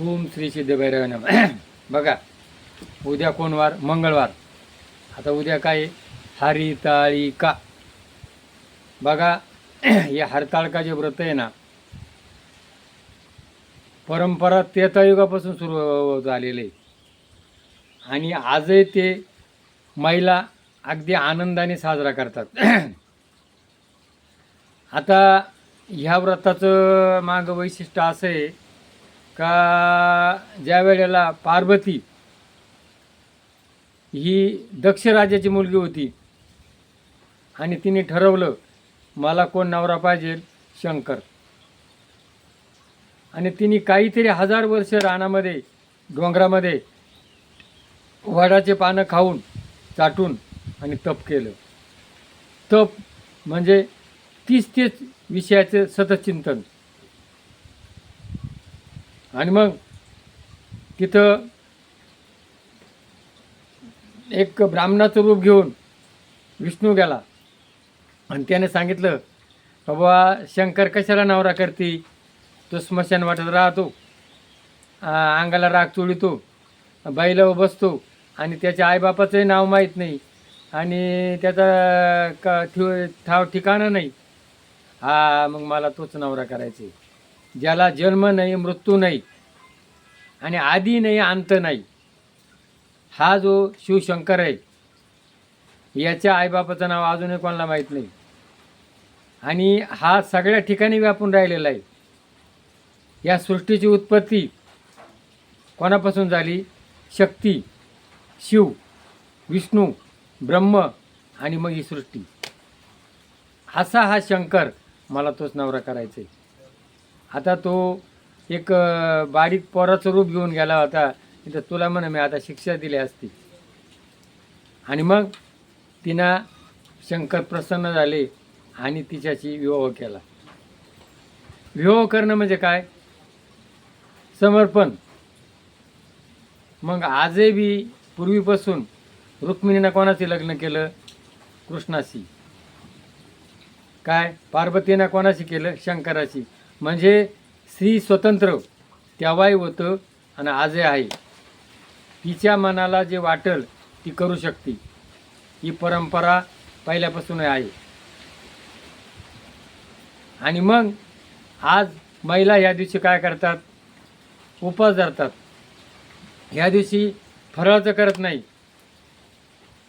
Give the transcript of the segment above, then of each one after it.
ओम श्री सिद्धभैरव नमः. बघा, उद्या कोण वार? मंगळवार. आता उद्या काय? हरिताळिका. बघा, या हरताळका जे व्रत आहे ना, परंपरा त्रेतायुगापासून सुरू झालेले आणि आजही ते महिला अगदी आनंदाने साजरा करतात. आता ह्या व्रताचं मागं वैशिष्ट्य असं आहे का ज्या वेळेला पार्वती ही दक्ष राजाची मुलगी होती आणि तिने ठरवलं मला कोण नवरा पाहिजे? शंकर. आणि तिने काहीतरी 1000 वर्ष रानामध्ये डोंगरामध्ये वडाचे पानं खाऊन चाटून आणि तप केलं. तप म्हणजे 30 विषयाचे सतत चिंतन. आणि मग तिथं एक ब्राह्मणाचं रूप घेऊन विष्णू गेला आणि त्याने सांगितलं बाबा शंकर कशाला नवरा करते? तो स्मशान वाटत राहतो, अंगाला राग चोळीतो, बाईला बसतो आणि त्याच्या आईबापाचंही नाव माहीत नाही आणि त्याचा ठाव ठिकाणा नाही. मग मला तोच नवरा करायचा, ज्याला जन्म नाही, मृत्यू नाही आणि आधी नाही, अंत नाही. हा जो शिवशंकर आहे, याच्या आईबापाचं नाव अजूनही कोणाला माहीत नाही आणि हा सगळ्या ठिकाणी व्यापून राहिलेला आहे. या सृष्टीची उत्पत्ती कोणापासून झाली? शक्ती, शिव, विष्णू, ब्रह्म आणि मग ही सृष्टी. असा हा शंकर, मला तोच नवरा करायचा आहे. आता तो एक बारीक पोराचं रूप घेऊन गेला होता. तर तुला म्हणा मी आता शिक्षा दिली असती. आणि मग तिनं शंकर प्रसन्न झाले आणि तिच्याशी विवाह केला. विवाह करणं म्हणजे काय? समर्पण. मग आजही बी पूर्वीपासून रुक्मिणीनं कोणाशी लग्न केलं? कृष्णाशी. काय? पार्वतीनं कोणाशी केलं? शंकराशी. म्हणजे स्त्री स्वतंत्र तेव्हाही होतं आणि आजही आहे. तिच्या मनाला जे वाटेल ती करू शकते. ही परंपरा पहिल्यापासून आहे. आणि मग आज महिला या दिवशी काय करतात? उपवास धरतात. ह्या दिवशी फराळाचं करत नाही,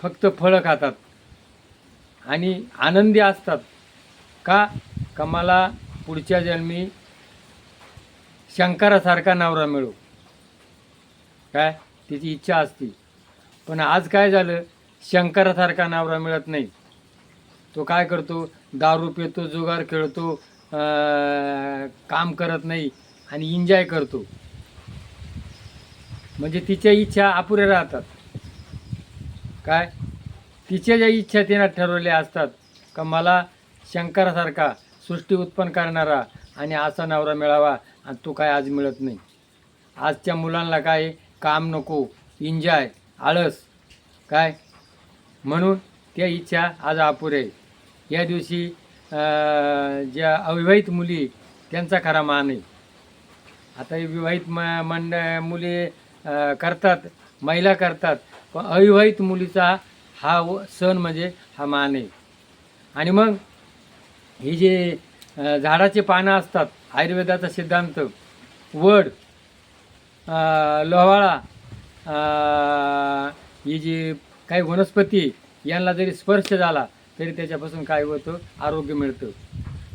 फक्त फळं खातात आणि आनंदी असतात. का मला पुढच्या जन्मी शंकरासारखा नवरा मिळो, काय तिची इच्छा असते. पण आज काय झालं? शंकरासारखा नवरा मिळत नाही. तो काय करतो? दारू पितो, जुगार खेळतो, काम करत नाही आणि एन्जॉय करतो. म्हणजे तिच्या इच्छा अपुऱ्या राहतात. काय? तिच्या ज्या इच्छा तिनं ठरवल्या असतात का मला शंकरासारखा सृष्टी उत्पन्न करणारा आणि असा नवरा मिळावा, आणि तो काय आज मिळत नाही. आजच्या मुलांना काय? काम नको, एन्जॉय, आळस. काय? म्हणून त्या इच्छा आज अपुऱ्या आहे. या दिवशी ज्या अविवाहित मुली त्यांचा खरा मान आहे. आता विवाहित मुली करतात, महिला करतात, पण अविवाहित मुलीचा हा सण म्हणजे हा मान आहे. आणि मग हे जे झाडाचे पानं असतात, आयुर्वेदाचा सिद्धांत, वड, लोहाळा, ही जी काही वनस्पती, यांना जरी स्पर्श झाला तरी त्याच्यापासून काय होतं? आरोग्य मिळतं.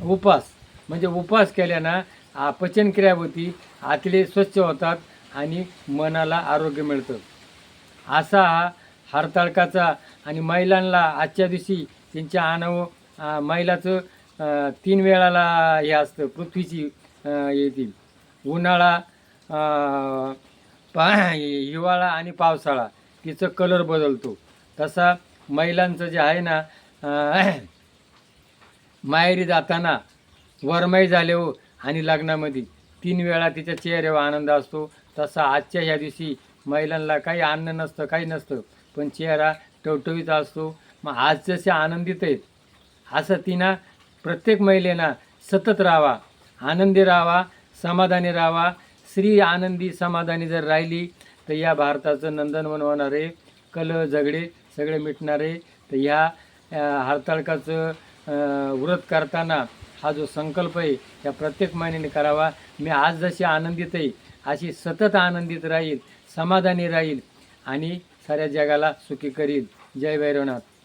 उपवास म्हणजे उपवास केल्यानं पचनक्रिया होती, आतले स्वच्छ होतात आणि मनाला आरोग्य मिळतं. असा हा हरताळकाचा. आणि महिलांना आजच्या दिवशी त्यांच्या महिलाचं 3 वेळाला हे असतं, पृथ्वीची येतील. उन्हाळा, हिवाळा आणि पावसाळा. तिचं कलर बदलतो. तसा महिलांचं जे आहे ना, माहेरी जाताना, वरमाई झाले हो आणि लग्नामध्ये 3 वेळा तिच्या चेहऱ्यावर आनंद असतो. तसा आजच्या ह्या दिवशी महिलांना काही अन्न नसतं, काही नसतं, पण चेहरा टवटवीत असतो. मग आज जसे आनंदित आहेत असं तिनं प्रत्येक महिलेनं सतत राहावा, आनंदी राहावा, समाधानी राहावा. स्त्री आनंदी समाधानी जर राहिली तर या भारताचं नंदनवन होणार आहे. कलह झगडे सगळे मिटणार आहे. तर ह्या हरताळकाचं व्रत करताना हा जो संकल्प आहे या प्रत्येक महिन्याने करावा. मी आज जशी आनंदित आहे अशी सतत आनंदित राहील, समाधानी राहील आणि साऱ्या जगाला सुखी करील. जय भैरवनाथ.